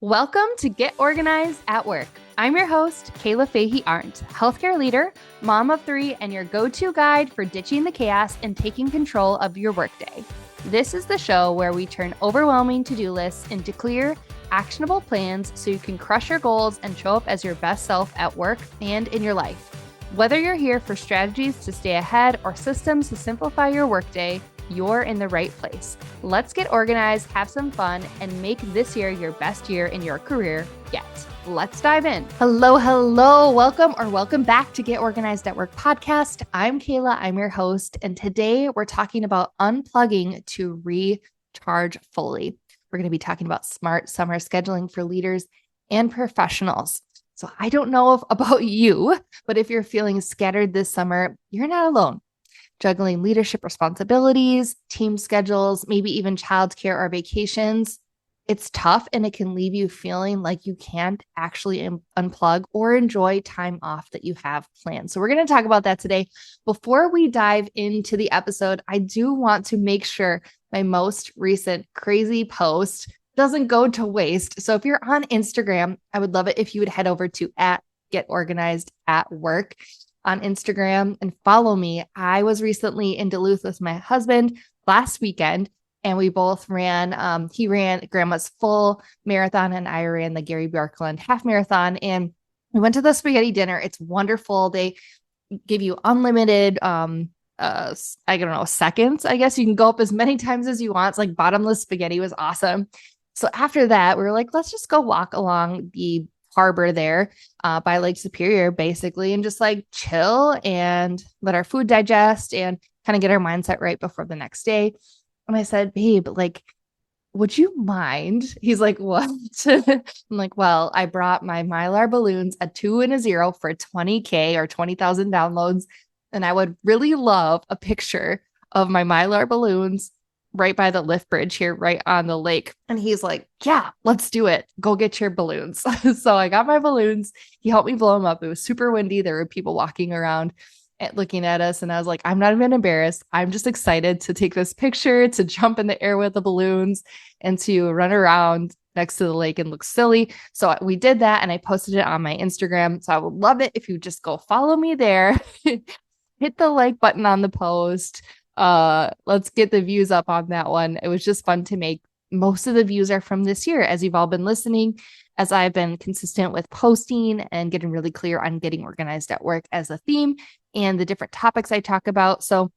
Welcome to Get Organized at Work. I'm your host, Kayla Fahey-Ahrndt, healthcare leader, mom of three, and your go-to guide for ditching the chaos and taking control of your workday. This is the show where we turn overwhelming to-do lists into clear, actionable plans so you can crush your goals and show up as your best self at work and in your life. Whether you're here for strategies to stay ahead or systems to simplify your workday, you're in the right place. Let's get organized, have some fun, and make this year your best year in your career yet. Let's dive in. Hello. Welcome back to Get Organized at Work podcast. I'm Kayla, I'm your host, and today we're talking about unplugging to recharge fully. We're going to be talking about smart summer scheduling for leaders and professionals. So I don't know about you, but if you're feeling scattered this summer, you're not alone. Juggling leadership responsibilities, team schedules, maybe even childcare or vacations. It's tough and it can leave you feeling like you can't actually unplug or enjoy time off that you have planned. So we're going to talk about that today. Before we dive into the episode, I do want to make sure my most recent crazy post doesn't go to waste. So if you're on Instagram, I would love it if you would head over to @GetOrganizedAtWork on Instagram and follow me. I was recently in Duluth with my husband last weekend, and we both ran, he ran Grandma's full marathon and I ran the Gary Bjorklund half marathon. And we went to the spaghetti dinner. It's wonderful. They give you unlimited, seconds. I guess you can go up as many times as you want. It's like bottomless spaghetti. It was awesome. So after that, we were like, let's just go walk along the harbor there by Lake Superior, basically, and just like chill and let our food digest and kind of get our mindset right before the next day. And I said, babe, like, would you mind? He's like, what? I'm like, well, I brought my Mylar balloons, a 2 and a 0 for 20K or 20,000 downloads. And I would really love a picture of my Mylar balloons right by the lift bridge here, right on the lake. And he's like, yeah, let's do it. Go get your balloons. So I got my balloons. He helped me blow them up. It was super windy. There were people walking around looking at us. And I was like, I'm not even embarrassed. I'm just excited to take this picture, to jump in the air with the balloons and to run around next to the lake and look silly. So we did that and I posted it on my Instagram. So I would love it if you just go follow me there, hit the like button on the post. Let's get the views up on that one. It was just fun to make. Most of the views are from this year, as you've all been listening, as I've been consistent with posting and getting really clear on getting organized at work as a theme and the different topics I talk about. So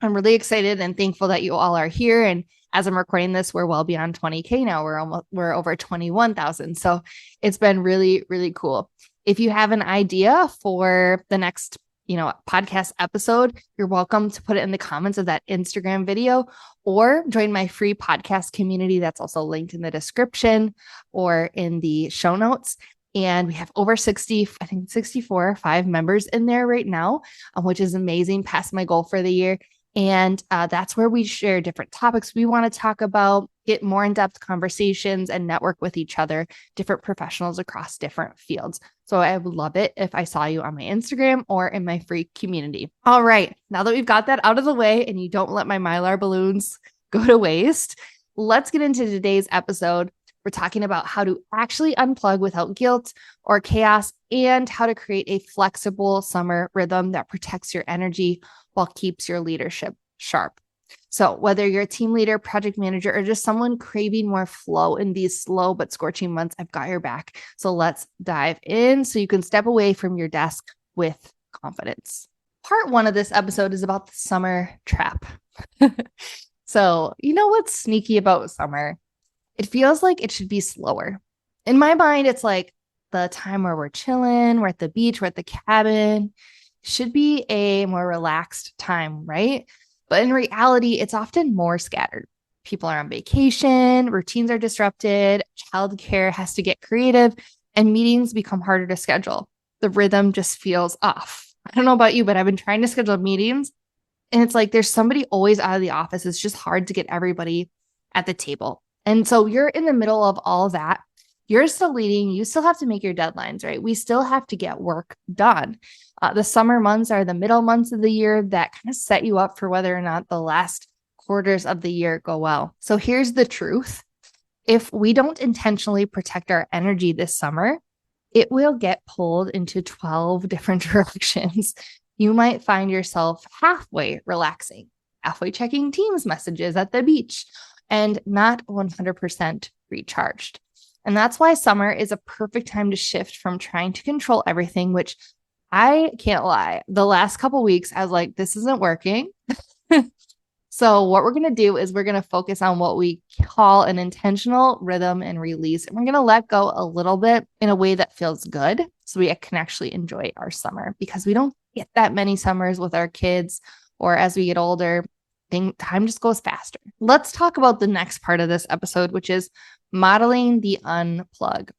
I'm really excited and thankful that you all are here. And as I'm recording this, we're well beyond 20K now. We're over 21,000. So it's been really, really cool. If you have an idea for the next podcast episode, you're welcome to put it in the comments of that Instagram video or join my free podcast community. That's also linked in the description or in the show notes. And we have over 64 or 5 members in there right now, which is amazing, past my goal for the year. And that's where we share different topics we want to talk about, get more in-depth conversations and network with each other, different professionals across different fields. So I would love it if I saw you on my Instagram or in my free community. All right. Now that we've got that out of the way and you don't let my Mylar balloons go to waste, let's get into today's episode. We're talking about how to actually unplug without guilt or chaos and how to create a flexible summer rhythm that protects your energy while keeps your leadership sharp. So whether you're a team leader, project manager, or just someone craving more flow in these slow but scorching months, I've got your back. So let's dive in so you can step away from your desk with confidence. Part 1 of this episode is about the summer trap. So you know what's sneaky about summer? It feels like it should be slower. In my mind, it's like the time where we're chilling, we're at the beach, we're at the cabin. It should be a more relaxed time, right? But in reality, it's often more scattered. People are on vacation, routines are disrupted, childcare has to get creative, and meetings become harder to schedule. The rhythm just feels off. I don't know about you, but I've been trying to schedule meetings, and it's like there's somebody always out of the office. It's just hard to get everybody at the table. And so you're in the middle of all that. You're still leading. You still have to make your deadlines, right? We still have to get work done. The summer months are the middle months of the year that kind of set you up for whether or not the last quarters of the year go well. So here's the truth. If we don't intentionally protect our energy this summer, it will get pulled into 12 different directions. You might find yourself halfway relaxing, halfway checking Teams messages at the beach, and not 100% recharged. And that's why summer is a perfect time to shift from trying to control everything, which I can't lie. The last couple of weeks, I was like, this isn't working. So what we're going to do is we're going to focus on what we call an intentional rhythm and release. And we're going to let go a little bit in a way that feels good so we can actually enjoy our summer, because we don't get that many summers with our kids, or as we get older, time just goes faster. Let's talk about the next part of this episode, which is modeling the unplug.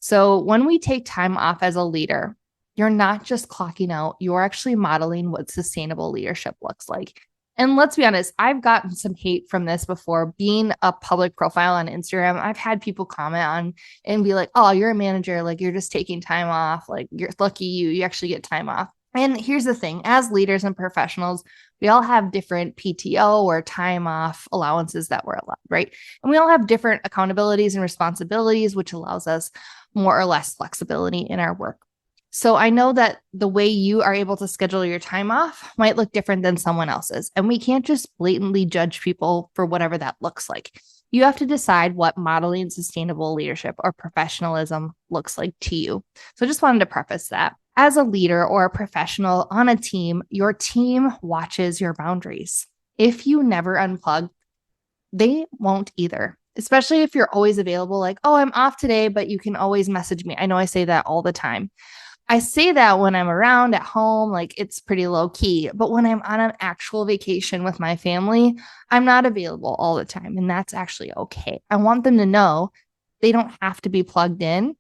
So when we take time off as a leader, you're not just clocking out, you're actually modeling what sustainable leadership looks like. And let's be honest, I've gotten some hate from this before. Being a public profile on Instagram, I've had people comment on and be like, oh, you're a manager, like you're just taking time off, like you're lucky you actually get time off. And here's the thing, as leaders and professionals, we all have different PTO or time off allowances that we're allowed, right? And we all have different accountabilities and responsibilities, which allows us more or less flexibility in our work. So I know that the way you are able to schedule your time off might look different than someone else's. And we can't just blatantly judge people for whatever that looks like. You have to decide what modeling sustainable leadership or professionalism looks like to you. So I just wanted to preface that. As a leader or a professional on a team, your team watches your boundaries. If you never unplug, they won't either. Especially if you're always available, like, oh, I'm off today, but you can always message me. I know I say that all the time. I say that when I'm around at home, like it's pretty low key. But when I'm on an actual vacation with my family, I'm not available all the time. And that's actually okay. I want them to know they don't have to be plugged in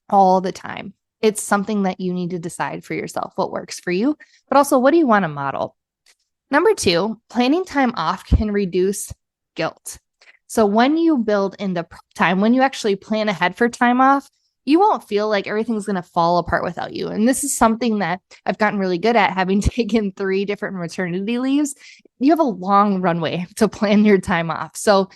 all the time. It's something that you need to decide for yourself what works for you, but also what do you want to model? Number 2, planning time off can reduce guilt. So when you build in the time, when you actually plan ahead for time off, you won't feel like everything's going to fall apart without you. And this is something that I've gotten really good at, having taken 3 different maternity leaves. You have a long runway to plan your time off. So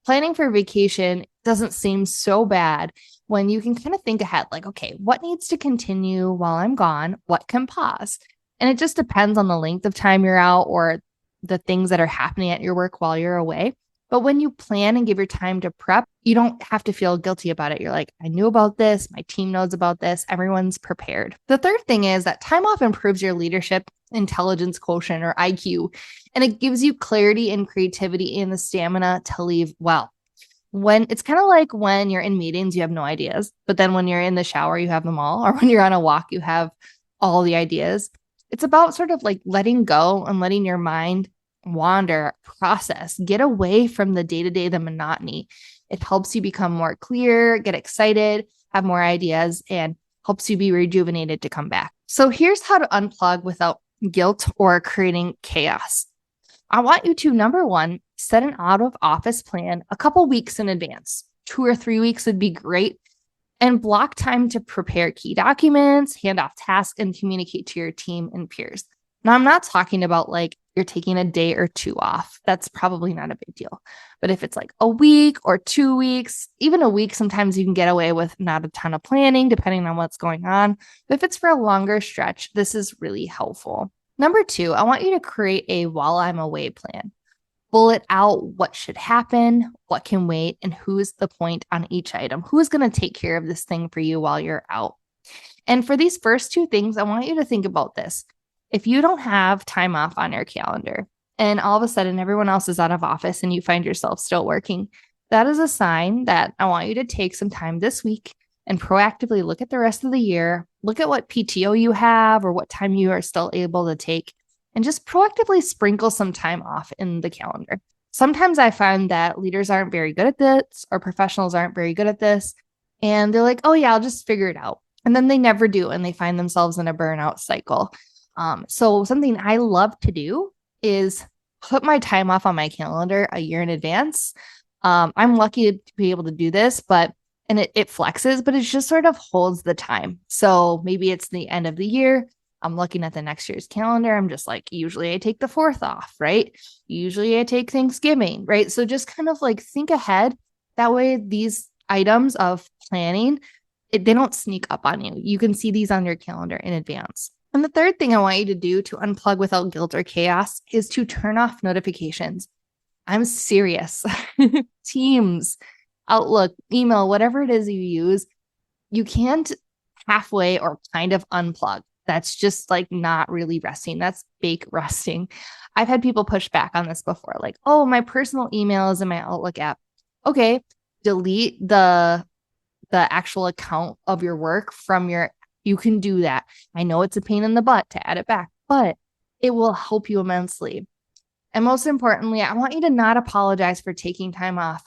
planning for vacation doesn't seem so bad when you can kind of think ahead, like, okay, what needs to continue while I'm gone? What can pause? And it just depends on the length of time you're out or the things that are happening at your work while you're away. But when you plan and give your time to prep, you don't have to feel guilty about it. You're like, I knew about this. My team knows about this. Everyone's prepared. The third thing is that time off improves your leadership intelligence quotient, or IQ, and it gives you clarity and creativity and the stamina to leave well. When it's kind of like when you're in meetings, you have no ideas, but then when you're in the shower, you have them all, or when you're on a walk, you have all the ideas. It's about sort of like letting go and letting your mind wander, process, get away from the day-to-day, the monotony. It helps you become more clear, get excited, have more ideas, and helps you be rejuvenated to come back. So here's how to unplug without guilt or creating chaos. I want you to, number 1, set an out of office plan a couple weeks in advance. 2 or 3 weeks would be great. And block time to prepare key documents, hand off tasks, and communicate to your team and peers. Now, I'm not talking about like you're taking a day or 2 off. That's probably not a big deal. But if it's like a week or 2 weeks, even a week, sometimes you can get away with not a ton of planning, depending on what's going on. But if it's for a longer stretch, this is really helpful. Number 2, I want you to create a while I'm away plan. Bullet out what should happen, what can wait, and who's the point on each item. Who's going to take care of this thing for you while you're out? And for these first 2 things, I want you to think about this. If you don't have time off on your calendar and all of a sudden everyone else is out of office and you find yourself still working, that is a sign that I want you to take some time this week and proactively look at the rest of the year, look at what PTO you have or what time you are still able to take, and just proactively sprinkle some time off in the calendar. Sometimes I find that leaders aren't very good at this or professionals aren't very good at this. And they're like, oh yeah, I'll just figure it out. And then they never do. And they find themselves in a burnout cycle. So something I love to do is put my time off on my calendar a year in advance. I'm lucky to be able to do this, and it flexes, but it just sort of holds the time. So maybe it's the end of the year. I'm looking at the next year's calendar. I'm just like, usually I take the 4th off, right? Usually I take Thanksgiving, right? So just kind of like think ahead That way, these items of planning, they don't sneak up on you. You can see these on your calendar in advance. And the third thing I want you to do to unplug without guilt or chaos is to turn off notifications. I'm serious. Teams, Outlook, email, whatever it is you use, you can't halfway or kind of unplug. That's just like not really resting. That's fake resting. I've had people push back on this before, like, oh, my personal email is in my Outlook app. Okay, delete the actual account of your work from your, you can do that. I know it's a pain in the butt to add it back, but it will help you immensely. And most importantly, I want you to not apologize for taking time off.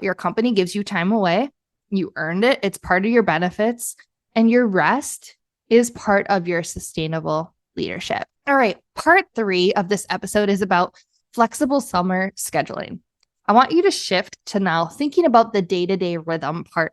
Your company gives you time away. You earned it. It's part of your benefits. And your rest is part of your sustainable leadership. All right. Part 3 of this episode is about flexible summer scheduling. I want you to shift to now thinking about the day-to-day rhythm part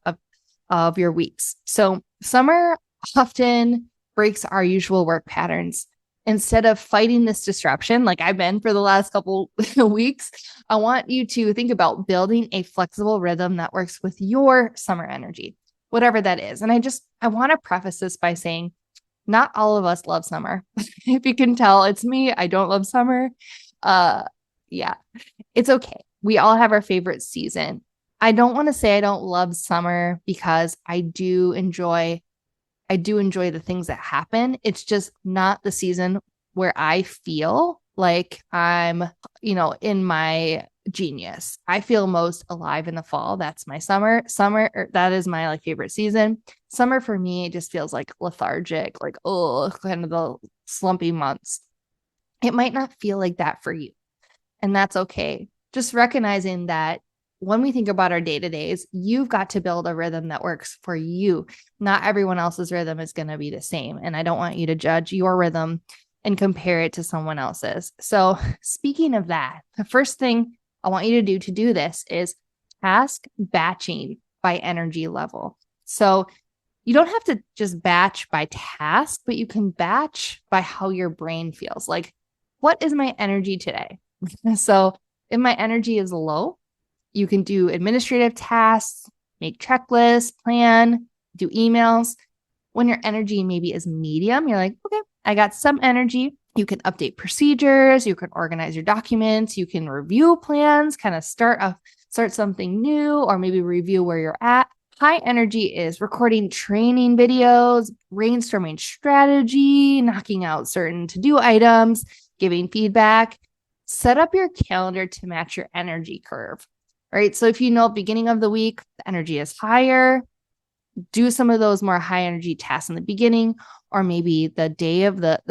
of your weeks. So summer often breaks our usual work patterns. Instead of fighting this disruption, like I've been for the last couple weeks, I want you to think about building a flexible rhythm that works with your summer energy, whatever that is. And I want to preface this by saying, not all of us love summer. If you can tell, it's me. I don't love summer. Yeah, it's okay. We all have our favorite season. I don't want to say I don't love summer because I do enjoy the things that happen. It's just not the season where I feel like I'm, in my genius. I feel most alive in the fall. That's my summer. That is my favorite season. Summer for me, it just feels like lethargic, like, oh, kind of the slumpy months. It might not feel like that for you. And that's okay. Just recognizing that when we think about our day-to-days, you've got to build a rhythm that works for you. Not everyone else's rhythm is going to be the same. And I don't want you to judge your rhythm and compare it to someone else's. So speaking of that, the first thing I want you to do this is task batching by energy level. So you don't have to just batch by task, but you can batch by how your brain feels. Like, what is my energy today? So if my energy is low, you can do administrative tasks, make checklists, plan, do emails. When your energy maybe is medium, you're like, okay, I got some energy. You can update procedures. You can organize your documents. You can review plans, kind of start something new, or maybe review where you're at. High energy is recording training videos, brainstorming strategy, knocking out certain to-do items, giving feedback. Set up your calendar to match your energy curve. Right. So if you know, beginning of the week, the energy is higher, do some of those more high energy tasks in the beginning, or maybe the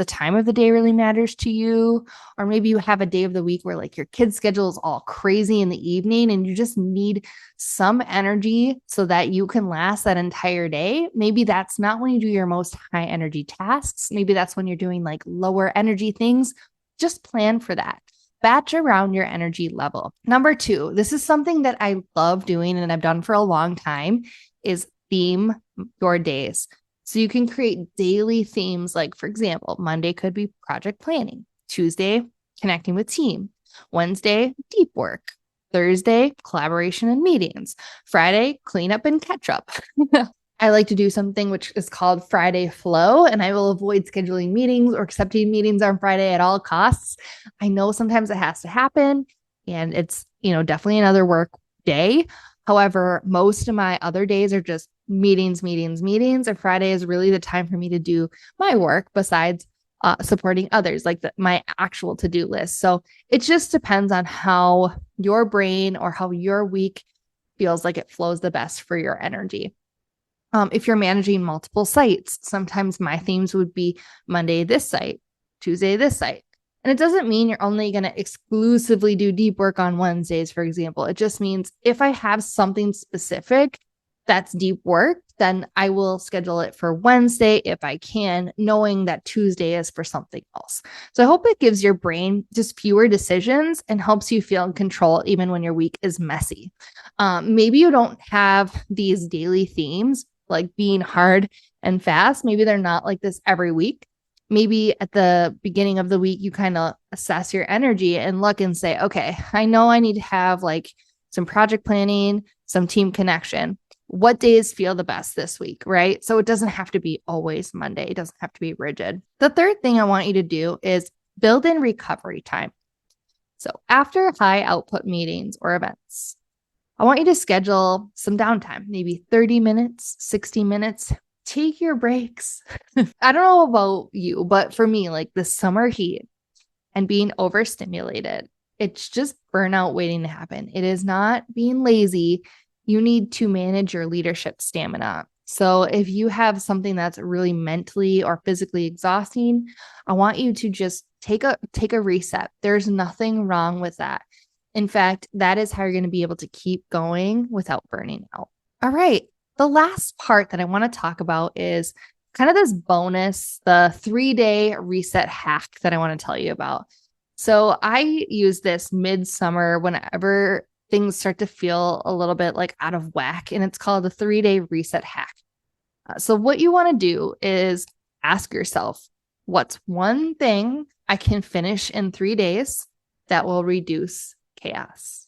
time of the day really matters to you. Or maybe you have a day of the week where your kid's schedule is all crazy in the evening and you just need some energy so that you can last that entire day. Maybe that's not when you do your most high energy tasks. Maybe that's when you're doing lower energy things. Just plan for that. Batch around your energy level. Number 2, this is something that I love doing and I've done for a long time, is theme your days. So you can create daily themes. Like, for example, Monday could be project planning. Tuesday, connecting with team. Wednesday, deep work. Thursday, collaboration and meetings. Friday, cleanup and catch up. I like to do something which is called Friday Flow, and I will avoid scheduling meetings or accepting meetings on Friday at all costs. I know sometimes it has to happen, and it's, definitely another work day. However, most of my other days are just meetings, and Friday is really the time for me to do my work besides supporting others, my actual to-do list. So it just depends on how your brain or how your week feels like it flows the best for your energy. If you're managing multiple sites, sometimes my themes would be Monday, this site, Tuesday, this site. And it doesn't mean you're only going to exclusively do deep work on Wednesdays, for example. It just means if I have something specific that's deep work, then I will schedule it for Wednesday if I can, knowing that Tuesday is for something else. So I hope it gives your brain just fewer decisions and helps you feel in control even when your week is messy. Maybe you don't have these daily themes like being hard and fast. Maybe they're not like this every week. Maybe at the beginning of the week, you kind of assess your energy and look and say, okay, I know I need to have some project planning, some team connection. What days feel the best this week, right? So it doesn't have to be always Monday. It doesn't have to be rigid. The third thing I want you to do is build in recovery time. So after high output meetings or events, I want you to schedule some downtime, maybe 30 minutes, 60 minutes. Take your breaks. I don't know about you, but for me, like the summer heat and being overstimulated, it's just burnout waiting to happen. It is not being lazy. You need to manage your leadership stamina. So if you have something that's really mentally or physically exhausting, I want you to just take a reset. There's nothing wrong with that. In fact, that is how you're going to be able to keep going without burning out. All right. The last part that I want to talk about is kind of this bonus, the 3-day reset hack that I want to tell you about. So I use this midsummer whenever things start to feel a little bit like out of whack, and it's called the 3-day reset hack. So what you want to do is ask yourself, what's one thing I can finish in 3 days that will reduce chaos?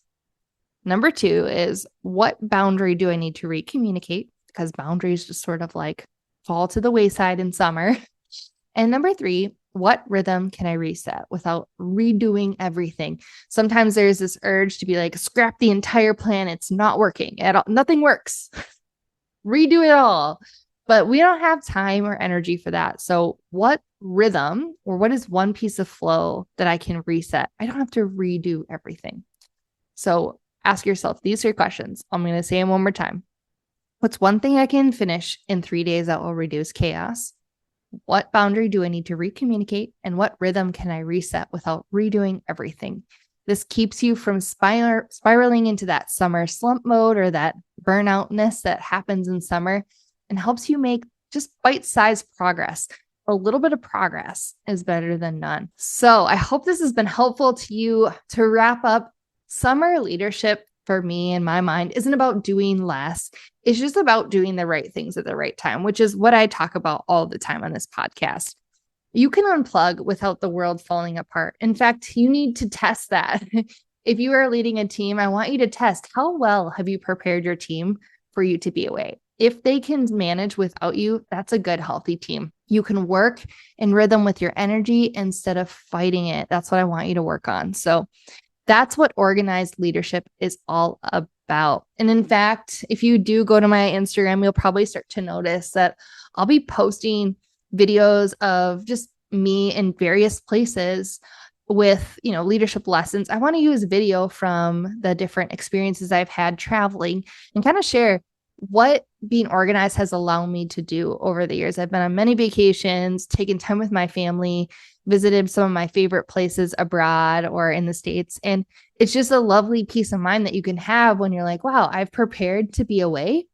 Number 2 is, what boundary do I need to recommunicate? Because boundaries just sort of like fall to the wayside in summer. And number 3, what rhythm can I reset without redoing everything? Sometimes there's this urge to be like, scrap the entire plan. It's not working at all. Nothing works. Redo it all. But we don't have time or energy for that. So what rhythm, or what is one piece of flow that I can reset? I don't have to redo everything. So ask yourself these 3 questions. I'm going to say them one more time. What's one thing I can finish in 3 days that will reduce chaos? What boundary do I need to recommunicate? And what rhythm can I reset without redoing everything? This keeps you from spiraling into that summer slump mode or that burnoutness that happens in summer, and helps you make just bite-sized progress. A little bit of progress is better than none. So I hope this has been helpful to you. To wrap up, summer leadership for me, in my mind, isn't about doing less. It's just about doing the right things at the right time, which is what I talk about all the time on this podcast. You can unplug without the world falling apart. In fact, you need to test that. If you are leading a team, I want you to test, how well have you prepared your team for you to be away? If they can manage without you, that's a good, healthy team. You can work in rhythm with your energy instead of fighting it. That's what I want you to work on. So that's what organized leadership is all about. And in fact, if you do go to my Instagram, you'll probably start to notice that I'll be posting videos of just me in various places with, leadership lessons. I want to use video from the different experiences I've had traveling and kind of share what being organized has allowed me to do over the years. I've been on many vacations, taken time with my family, visited some of my favorite places abroad or in the States. And it's just a lovely peace of mind that you can have when you're like, wow, I've prepared to be away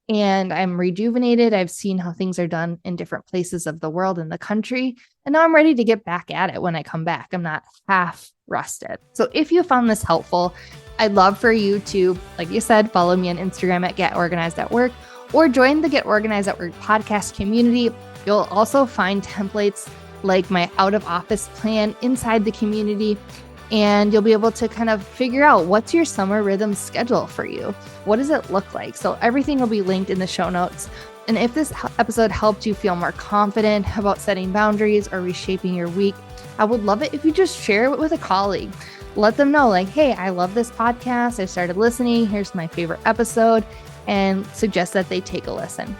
and I'm rejuvenated. I've seen how things are done in different places of the world and the country. And now I'm ready to get back at it when I come back. I'm not half rusted. So if you found this helpful, I'd love for you to, like you said, follow me on Instagram at Get Organized at Work, or join the Get Organized at Work podcast community. You'll also find templates like my out of office plan inside the community, and you'll be able to kind of figure out what's your summer rhythm schedule for you. What does it look like? So everything will be linked in the show notes. And if this episode helped you feel more confident about setting boundaries or reshaping your week, I would love it if you just share it with a colleague. Let them know, like, hey, I love this podcast. I started listening. Here's my favorite episode, and suggest that they take a listen.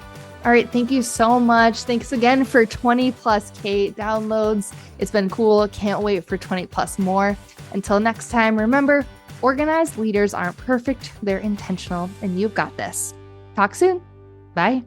All right. Thank you so much. Thanks again for 20+K downloads. It's been cool. Can't wait for 20+ more. Until next time, remember, organized leaders aren't perfect. They're intentional, and you've got this. Talk soon. Bye.